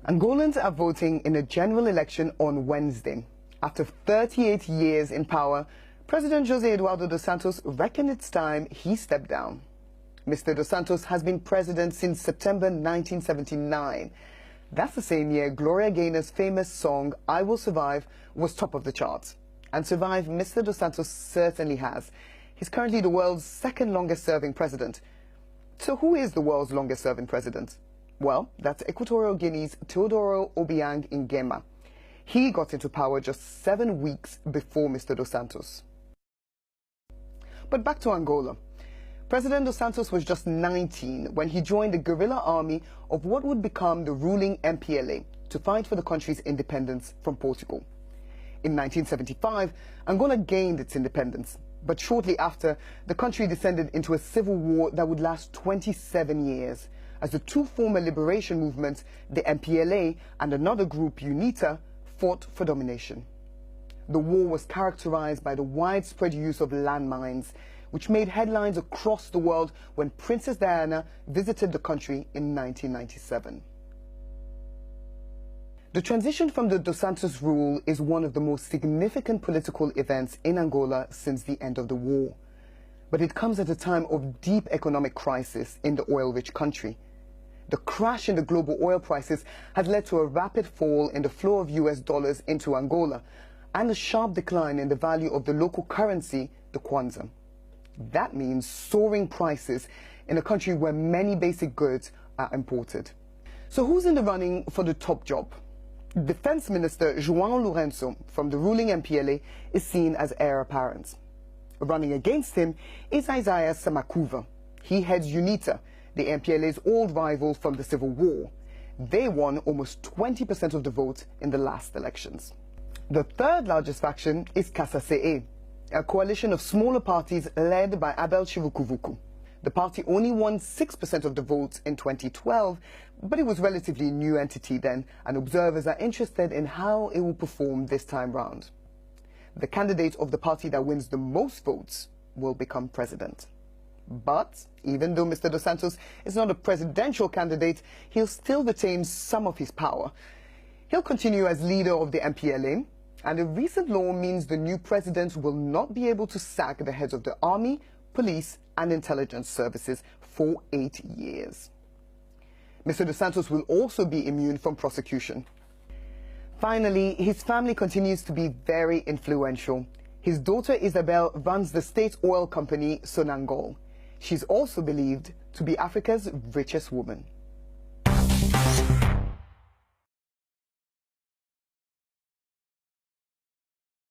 Angolans are voting in a general election on Wednesday. After 38 years in power, President José Eduardo dos Santos reckoned it's time he stepped down. Mr. Dos Santos has been president since September 1979. That's the same year Gloria Gaynor's famous song, "I Will Survive," was top of the charts. And survive Mr. Dos Santos certainly has. He's currently the world's second longest serving president. So who is the world's longest serving president? Well, that's Equatorial Guinea's Teodoro Obiang Nguema. He got into power just 7 weeks before Mr. Dos Santos. But back to Angola. President Dos Santos was just 19 when he joined the guerrilla army of what would become the ruling MPLA to fight for the country's independence from Portugal. In 1975, Angola gained its independence, but shortly after, the country descended into a civil war that would last 27 years, as the two former liberation movements, the MPLA and another group, UNITA, fought for domination. The war was characterized by the widespread use of landmines, which made headlines across the world when Princess Diana visited the country in 1997. The transition from the Dos Santos rule is one of the most significant political events in Angola since the end of the war. But it comes at a time of deep economic crisis in the oil-rich country. The crash in the global oil prices has led to a rapid fall in the flow of US dollars into Angola and a sharp decline in the value of the local currency, the kwanza. That means soaring prices in a country where many basic goods are imported. So who's in the running for the top job? Defense Minister João Lourenço from the ruling MPLA is seen as heir apparent. Running against him is Isaiah Samakuva. He heads UNITA, the MPLA's old rival from the Civil War. They won almost 20% of the vote in the last elections. The third largest faction is Casa CE, a coalition of smaller parties led by Abel Chivukuvuku. The party only won 6% of the votes in 2012, but it was a relatively new entity then, and observers are interested in how it will perform this time round. The candidate of the party that wins the most votes will become president. But even though Mr. Dos Santos is not a presidential candidate, he'll still retain some of his power. He'll continue as leader of the MPLA, and a recent law means the new president will not be able to sack the heads of the army, police and intelligence services for 8 years. Mr. Dos Santos will also be immune from prosecution. Finally, his family continues to be very influential. His daughter Isabel runs the state oil company Sonangol. She's also believed to be Africa's richest woman.